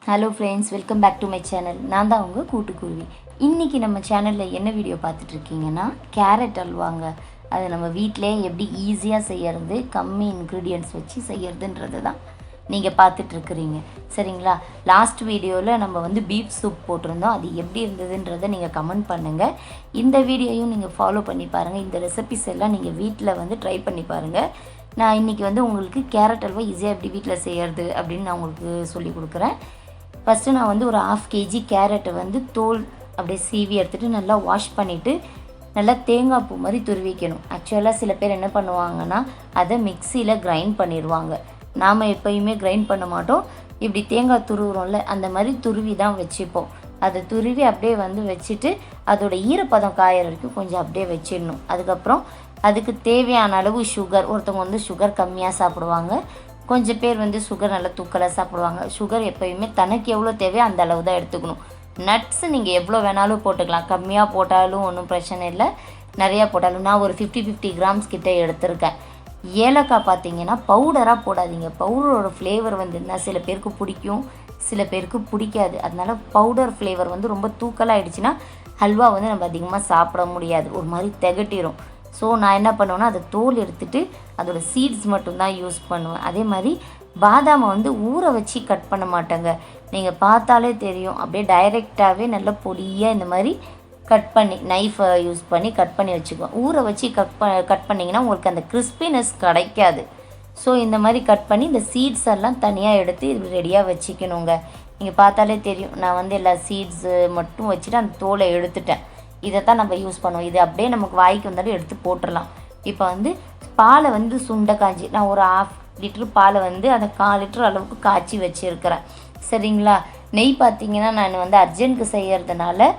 Hello friends, welcome back to my channel. நான் தான் உங்கள் கூட்டுக்குருவி. இன்றைக்கி நம்ம சேனலில் என்ன வீடியோ பார்த்துட்ருக்கீங்கன்னா, கேரட் அல்வாங்க. அதை நம்ம வீட்டிலே எப்படி ஈஸியாக செய்கிறது, கம்மி இன்க்ரீடியன்ட்ஸ் வச்சு செய்கிறதுன்றது தான் நீங்கள் பார்த்துட்ருக்குறீங்க. சரிங்களா? லாஸ்ட் வீடியோவில் நம்ம பீஃப் சூப் போட்டிருந்தோம். அது எப்படி இருந்ததுன்றதை நீங்கள் கமெண்ட் பண்ணுங்கள். இந்த வீடியோயும் நீங்கள் ஃபாலோ பண்ணி பாருங்கள். இந்த ரெசிபிஸ் எல்லாம் நீங்கள் வீட்டில் ட்ரை பண்ணி பாருங்கள். நான் இன்றைக்கி உங்களுக்கு கேரட் அல்வா ஈஸியாக எப்படி வீட்டில் செய்கிறது அப்படின்னு நான் உங்களுக்கு சொல்லி கொடுக்குறேன். ஃபஸ்ட்டு நான் ஒரு 1/2 kg கேரட்டை தோல் அப்படியே சீவி எடுத்துகிட்டு நல்லா வாஷ் பண்ணிவிட்டு நல்லா தேங்காய் பூ மாதிரி துருவிக்கணும். ஆக்சுவலாக சில பேர் என்ன பண்ணுவாங்கன்னா, அதை மிக்சியில் கிரைண்ட் பண்ணிடுவாங்க. நாம் எப்போயுமே கிரைண்ட் பண்ண மாட்டோம். இப்படி தேங்காய் துருவுறோம்ல, அந்த மாதிரி துருவி தான் வச்சுப்போம். அதை துருவி அப்படியே வச்சுட்டு அதோட ஈரப்பதம் காயிற வரைக்கும் கொஞ்சம் அப்படியே வச்சிடணும். அதுக்கப்புறம் அதுக்கு தேவையான அளவு சுகர், ஒருத்தவங்க சுகர் கம்மியாக சாப்பிடுவாங்க, கொஞ்சம் பேர் சுகர் நல்லா தூக்கலாக சாப்பிடுவாங்க. சுகர் எப்போயுமே தனக்கு எவ்வளோ தேவையோ அந்த அளவு தான் எடுத்துக்கணும். நட்ஸு நீங்கள் எவ்வளோ வேணாலும் போட்டுக்கலாம். கம்மியாக போட்டாலும் ஒன்றும் பிரச்சனை இல்லை, நிறையா போட்டாலும். நான் ஒரு 50 கிராம்ஸ் கிட்டே எடுத்திருக்கேன். ஏலக்காய் பார்த்தீங்கன்னா பவுடராக போடாதீங்க. பவுடரோட ஃப்ளேவர் சில பேருக்கு பிடிக்கும், சில பேருக்கு பிடிக்காது. அதனால பவுடர் ஃப்ளேவர் ரொம்ப தூக்கலாகிடுச்சுன்னா ஹல்வா நம்ம அதிகமாக சாப்பிட முடியாது, ஒரு மாதிரி திகட்டிடும். ஸோ நான் என்ன பண்ணுவேன்னா, அதை தோல் எடுத்துகிட்டு அதோடய சீட்ஸ் மட்டும்தான் யூஸ் பண்ணுவேன். அதே மாதிரி பாதாமை ஊற வச்சு கட் பண்ண மாட்டேங்க. நீங்கள் பார்த்தாலே தெரியும், அப்படியே டைரெக்டாகவே நல்ல பொடியாக இந்த மாதிரி கட் பண்ணி நைஃபை யூஸ் பண்ணி கட் பண்ணி வச்சுக்குவேன். ஊற வச்சு கட் பண்ணிங்கன்னா உங்களுக்கு அந்த கிறிஸ்பினஸ் கிடைக்காது. ஸோ இந்த மாதிரி கட் பண்ணி இந்த சீட்ஸ் எல்லாம் தனியாக எடுத்து இது ரெடியாக வச்சுக்கணுங்க. நீங்கள் பார்த்தாலே தெரியும், நான் எல்லா சீட்ஸு மட்டும் வச்சுட்டு அந்த தோலை எடுத்துட்டேன். இதை தான் நம்ம யூஸ் பண்ணுவோம். இது அப்படியே நமக்கு வாய்க்கு வந்தாலும் எடுத்து போட்டுடலாம். இப்போ பாலை சுண்டை காய்ச்சி, நான் ஒரு 1/2 லிட்டரு பாலை அதை 1/4 லிட்டர் அளவுக்கு காய்ச்சி வச்சுருக்கிறேன். சரிங்களா? நெய் பார்த்திங்கன்னா நான் அர்ஜென்ட்க்கு செய்கிறதுனால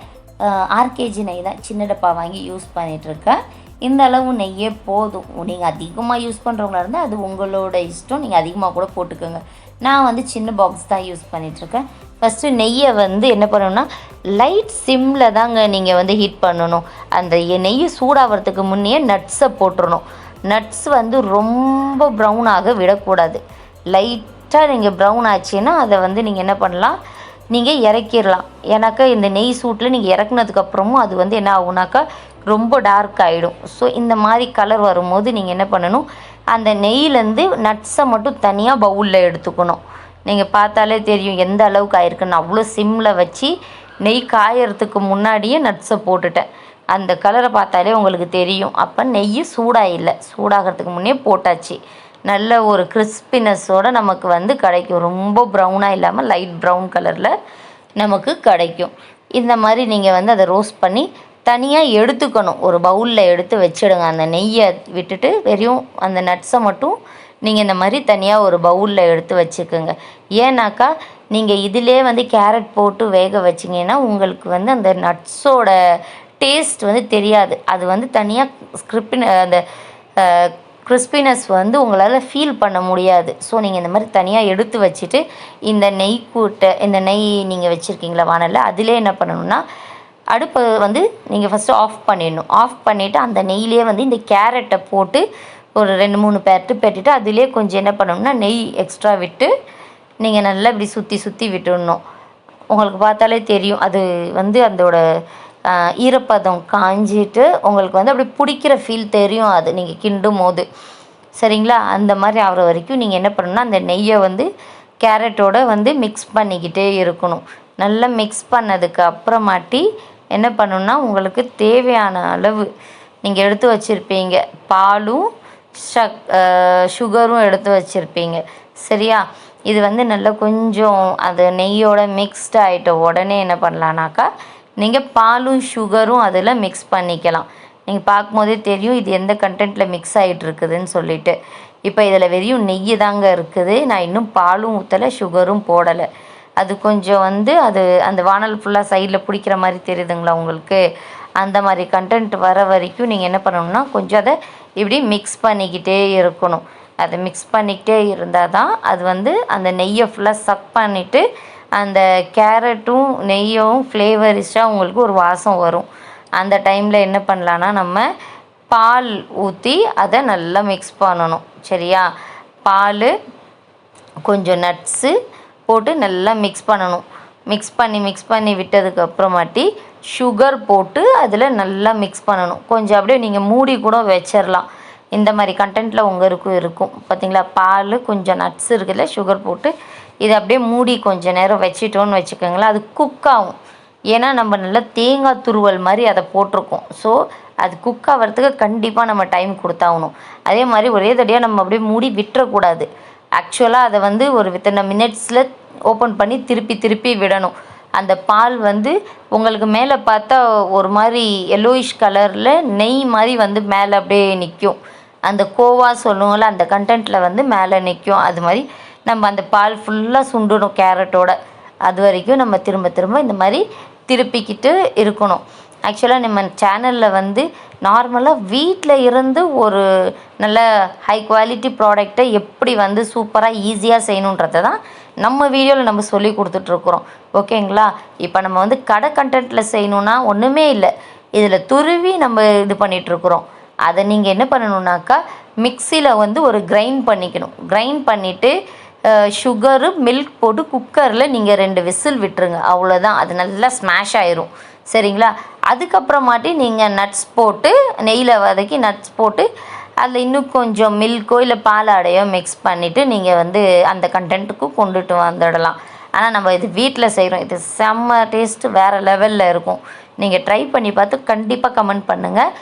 1/2 kg நெய் தான் சின்ன டப்பா வாங்கி யூஸ் பண்ணிகிட்ருக்கேன். இந்த அளவு நெய்யே போதும். நீங்கள் அதிகமாக யூஸ் பண்ணுறவங்களா இருந்தால் அது உங்களோட இஷ்டம், நீங்கள் அதிகமாக கூட போட்டுக்கோங்க. நான் சின்ன பாக்ஸ் தான் யூஸ் பண்ணிகிட்ருக்கேன். ஃபஸ்ட்டு நெய்யை என்ன பண்ணணும்னா, லைட் சிம்மில் தாங்க நீங்கள் ஹீட் பண்ணணும். அந்த நெய் சூடாகிறதுக்கு முன்னே நட்ஸை போட்டுடணும். நட்ஸ் ரொம்ப ப்ரௌன் ஆக விடக்கூடாது. லைட்டாக நீங்கள் ப்ரௌன் ஆச்சுன்னா அதை நீங்கள் என்ன பண்ணலாம், நீங்கள் இறக்கிடலாம். ஏன்னாக்கா இந்த நெய் சூட்டில் நீங்கள் இறக்குனதுக்கப்புறமும் அது என்ன ஆகுனாக்கா ரொம்ப டார்க் ஆகிடும். ஸோ இந்த மாதிரி கலர் வரும்போது நீங்கள் என்ன பண்ணணும், அந்த நெய்யிலேருந்து நட்ஸை மட்டும் தனியாக பவுலில் எடுத்துக்கணும். நீங்கள் பார்த்தாலே தெரியும் எந்த அளவுக்கு ஆயிருக்குன்னு. அவ்வளோ சிம்மில் வச்சு நெய் காயறதுக்கு முன்னாடியே நட்ஸை போட்டுட்டேன். அந்த கலரை பார்த்தாலே உங்களுக்கு தெரியும். அப்போ நெய் சூடாக இல்லை, சூடாகிறதுக்கு முன்னே போட்டாச்சு. நல்ல ஒரு கிறிஸ்பினஸோடு நமக்கு கிடைக்கும். ரொம்ப ப்ரௌனாக இல்லாமல் லைட் ப்ரௌன் கலரில் நமக்கு கிடைக்கும். இந்த மாதிரி நீங்கள் அதை ரோஸ்ட் பண்ணி தனியாக எடுத்துக்கணும். ஒரு பவுலில் எடுத்து வச்சிடுங்க. அந்த நெய்யை விட்டுட்டு வெறும் அந்த நட்ஸை மட்டும் நீங்கள் இந்த மாதிரி தனியாக ஒரு பவுலில் எடுத்து வச்சுக்கோங்க. ஏன்னாக்கா நீங்கள் இதிலே கேரட் போட்டு வேக வச்சிங்கன்னா உங்களுக்கு அந்த நட்ஸோட டேஸ்ட் தெரியாது. அது தனியாக அந்த கிறிஸ்பினஸ் உங்களால் ஃபீல் பண்ண முடியாது. ஸோ நீங்கள் இந்த மாதிரி தனியாக எடுத்து வச்சுட்டு இந்த நெய் கூட்டை, இந்த நெய் நீங்கள் வச்சுருக்கீங்களா வானலில், அதிலே என்ன பண்ணணுன்னா, அடுப்பை நீங்கள் ஃபஸ்ட்டு ஆஃப் பண்ணிடணும். ஆஃப் பண்ணிவிட்டு அந்த நெய்யிலே இந்த கேரட்டை போட்டு ஒரு 2-3 பெரட்டு அதிலே கொஞ்சம் என்ன பண்ணணும்னா நெய் எக்ஸ்ட்ரா விட்டு நீங்கள் நல்லா இப்படி சுற்றி விட்டுடணும். உங்களுக்கு பார்த்தாலே தெரியும், அது அதோட ஈரப்பதம் காஞ்சிட்டு உங்களுக்கு அப்படி பிடிக்கிற ஃபீல் தெரியும் அது நீங்கள் கிண்டும் போது. சரிங்களா? அந்த மாதிரி ஆகிற வரைக்கும் நீங்கள் என்ன பண்ணணும்னா, அந்த நெய்யை கேரட்டோட மிக்ஸ் பண்ணிக்கிட்டே இருக்கணும். நல்லா மிக்ஸ் பண்ணதுக்கு அப்புறமாட்டி என்ன பண்ணணுன்னா, உங்களுக்கு தேவையான அளவு நீங்கள் எடுத்து வச்சுருப்பீங்க பாலும் சுகரும் எடுத்து வச்சுருப்பீங்க. சரியா? இது நல்லா கொஞ்சம் அது நெய்யோட மிக்ஸ்டு ஆகிட்ட உடனே என்ன பண்ணலான்னாக்கா, நீங்கள் பாலும் சுகரும் அதில் மிக்ஸ் பண்ணிக்கலாம். நீங்கள் பார்க்கும்போதே தெரியும் இது எந்த கண்டென்ட்டில் மிக்ஸ் ஆகிட்டு இருக்குதுன்னு சொல்லிட்டு. இப்போ இதில் வெறும் நெய் தாங்க இருக்குது. நான் இன்னும் பாலும் ஊற்றலை, சுகரும் போடலை. அது கொஞ்சம் அது அந்த வானல் ஃபுல்லாக சைடில் பிடிக்கிற மாதிரி தெரியுதுங்களா உங்களுக்கு? அந்த மாதிரி கண்டென்ட் வர வரைக்கும் நீங்கள் என்ன பண்ணணும்னா, கொஞ்சம் அதை இப்படி மிக்ஸ் பண்ணிக்கிட்டே இருக்கணும். அதை மிக்ஸ் பண்ணிக்கிட்டே இருந்தால் தான் அது அந்த நெய்யை ஃபுல்லாக சக் பண்ணிவிட்டு அந்த கேரட்டும் நெய்யும் ஃப்ளேவரிஷாக உங்களுக்கு ஒரு வாசம் வரும். அந்த டைமில் என்ன பண்ணலான்னா, நம்ம பால் ஊற்றி அதை நல்லா மிக்ஸ் பண்ணணும். சரியா? பால், கொஞ்சம் நட்ஸு, போட்டு நல்லா மிக்ஸ் பண்ணணும். மிக்ஸ் பண்ணி விட்டதுக்கப்புறமாட்டி சுகர் போட்டு அதில் நல்லா மிக்ஸ் பண்ணணும். கொஞ்சம் அப்படியே நீங்கள் மூடி கூட வச்சிடலாம். இந்த மாதிரி கண்டென்ட்டில் இருக்கும் பார்த்தீங்களா, பால் கொஞ்சம் நட்ஸ் இருக்குதுல்ல, சுகர் போட்டு இதை அப்படியே மூடி கொஞ்சம் நேரம் வச்சிட்டோன்னு வச்சுக்கோங்களேன். அது குக் ஆகும். ஏன்னா நம்ம நல்லா தேங்காய் துருவல் மாதிரி அதை போட்டிருக்கோம். ஸோ அது குக் ஆகிறதுக்கு கண்டிப்பாக நம்ம டைம் கொடுத்தாகணும். அதே மாதிரி ஒரே தடியாக நம்ம அப்படியே மூடி விட்டுறக்கூடாது. ஆக்சுவலாக அதை வந்து ஒரு வித்தின் மினிட்ஸில் ஓப்பன் பண்ணி திருப்பி விடணும். அந்த பால் வந்து உங்களுக்கு மேலே பார்த்தா ஒரு மாதிரி எல்லோயிஷ் கலரில் நெய் மாதிரி வந்து மேலே அப்படியே நிற்கும். அந்த கோவா சொல்லுவோம்ல, அந்த கண்டென்ட்டில் வந்து மேலே நிற்கும். அது மாதிரி நம்ம அந்த பால் ஃபுல்லாக சுண்டணும் கேரட்டோட. அது வரைக்கும் நம்ம திரும்ப இந்த மாதிரி திருப்பிக்கிட்டு இருக்கணும். ஆக்சுவலாக நம்ம சேனலில் வந்து நார்மலாக வீட்டில் இருந்து ஒரு நல்ல ஹை குவாலிட்டி ப்ராடக்டை எப்படி வந்து சூப்பராக ஈஸியாக செய்யணுன்றதை தான் நம்ம வீடியோவில் நம்ம சொல்லி கொடுத்துட்ருக்குறோம். ஓகேங்களா? இப்போ நம்ம வந்து கடை கண்டென்ட்டில் செய்யணுன்னா ஒன்றுமே இல்லை. இதில் துருவி நம்ம இது பண்ணிகிட்ருக்குறோம். அதை நீங்கள் என்ன பண்ணணுன்னாக்கா மிக்சியில் வந்து ஒரு கிரைண்ட் பண்ணிக்கணும். கிரைண்ட் பண்ணிவிட்டு சுகரு மில்க் போட்டு குக்கரில் நீங்கள் 2 விசில் விட்டுருங்க. அவ்வளோதான். அது நல்லா ஸ்மாஷ் ஆயிரும். சரிங்களா? அதுக்கப்புறமாட்டி நீங்கள் நட்ஸ் போட்டு நெய்யில் வதக்கி நட்ஸ் போட்டு அதில் இன்னும் கொஞ்சம் மில்க்கோ இல்லை பாலாடையோ மிக்ஸ் பண்ணிவிட்டு நீங்கள் வந்து அந்த கண்டென்ட்டுக்கு கொண்டுட்டு வந்துடலாம். ஆனால் நம்ம இது வீட்டில் செய்கிறோம். இது செம்ம டேஸ்ட்டு வேறு லெவலில் இருக்கும். நீங்கள் ட்ரை பண்ணி பார்த்து கண்டிப்பாக கமெண்ட் பண்ணுங்கள்.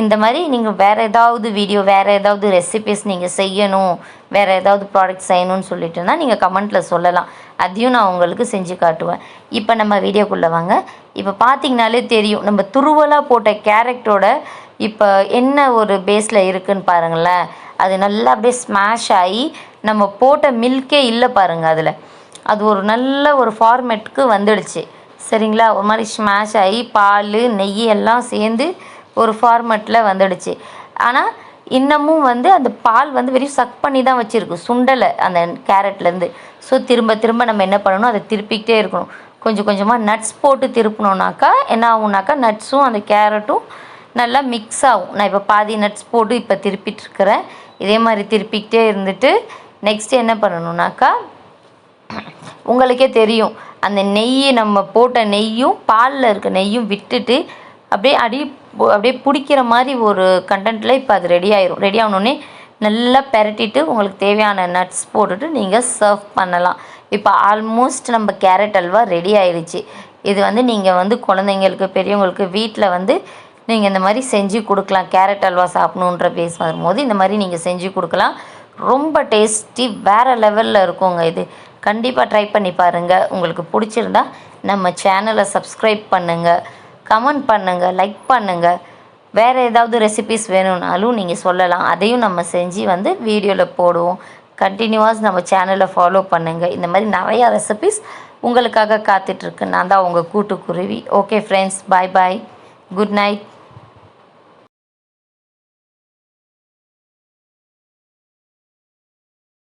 இந்த மாதிரி நீங்கள் வேறு ஏதாவது வீடியோ, வேறு ஏதாவது ரெசிபிஸ் நீங்கள் செய்யணும், வேறு ஏதாவது ப்ராடக்ட் செய்யணும்னு சொல்லிட்டுனா நீங்கள் கமெண்ட்டில் சொல்லலாம். அதையும் நான் உங்களுக்கு செஞ்சு காட்டுவேன். இப்போ நம்ம வீடியோக்குள்ளே வாங்க. இப்போ பார்த்திங்கனாலே தெரியும் நம்ம துருவலாக போட்ட கேரட்டோட இப்போ என்ன ஒரு பேஸில் இருக்குதுன்னு பாருங்களேன். அது நல்லா அப்படியே ஸ்மாஷ் ஆகி நம்ம போட்ட மில்கே இல்லை பாருங்கள். அதில் அது ஒரு நல்ல ஒரு ஃபார்மேட்டுக்கு வந்துடுச்சு. சரிங்களா? ஒரு மாதிரி ஸ்மாஷ் ஆகி பால் நெய் எல்லாம் சேர்ந்து ஒரு ஃபார்மேட்டில் வந்துடுச்சு. ஆனால் இன்னமும் வந்து அந்த பால் வந்து வெறும் சக் பண்ணி தான் வச்சுருக்கு, சுண்டலை அந்த கேரட்லேருந்து. ஸோ திரும்ப நம்ம என்ன பண்ணணும், அதை திருப்பிக்கிட்டே இருக்கணும். கொஞ்சமாக நட்ஸ் போட்டு திருப்பினோன்னாக்கா என்ன ஆகும்னாக்கா நட்ஸும் அந்த கேரட்டும் நல்லா மிக்ஸ் ஆகும். நான் இப்போ பாதி நட்ஸ் போட்டு இப்போ திருப்பிட்டுருக்கிறேன். இதே மாதிரி திருப்பிக்கிட்டே இருந்துட்டு நெக்ஸ்ட்டு என்ன பண்ணணுன்னாக்கா உங்களுக்கே தெரியும் அந்த நெய் நம்ம போட்ட நெய்யும் பாலில் இருக்க நெய்யும் விட்டுட்டு அப்படியே பிடிக்கிற மாதிரி ஒரு கண்டென்ட்டில் இப்போ அது ரெடி ஆயிரும். ரெடி ஆகணுன்னே நல்லா பெரட்டிட்டு உங்களுக்கு தேவையான நட்ஸ் போட்டுட்டு நீங்கள் சர்வ் பண்ணலாம். இப்போ ஆல்மோஸ்ட் நம்ம கேரட் அல்வா ரெடி ஆயிடுச்சு. இது வந்து நீங்கள் வந்து குழந்தைங்களுக்கு பெரியவங்களுக்கு வீட்டில் வந்து நீங்கள் இந்த மாதிரி செஞ்சு கொடுக்கலாம். கேரட் அல்வா சாப்பிட்ணுன்ற பேஸ் வரும்போது இந்த மாதிரி நீங்கள் செஞ்சு கொடுக்கலாம். ரொம்ப டேஸ்டி வேறு லெவலில் இருக்குங்க. இது கண்டிப்பாக ட்ரை பண்ணி பாருங்கள். உங்களுக்கு பிடிச்சிருந்தா நம்ம சேனலை சப்ஸ்கிரைப் பண்ணுங்கள், கமெண்ட் பண்ணுங்கள், லைக் பண்ணுங்கள். வேறு ஏதாவது ரெசிபிஸ் வேணும்னாலும் நீங்கள் சொல்லலாம். அதையும் நம்ம செஞ்சு வந்து வீடியோவில் போடுவோம். கண்டினியூவாக நம்ம சேனலை ஃபாலோ பண்ணுங்கள். இந்த மாதிரி நிறையா ரெசிபிஸ் உங்களுக்காக காத்துட்ருக்கு. நான் தான் உங்கள் கூட்டுக்குருவி. ஓகே ஃப்ரெண்ட்ஸ், பாய் பாய், குட் நைட்.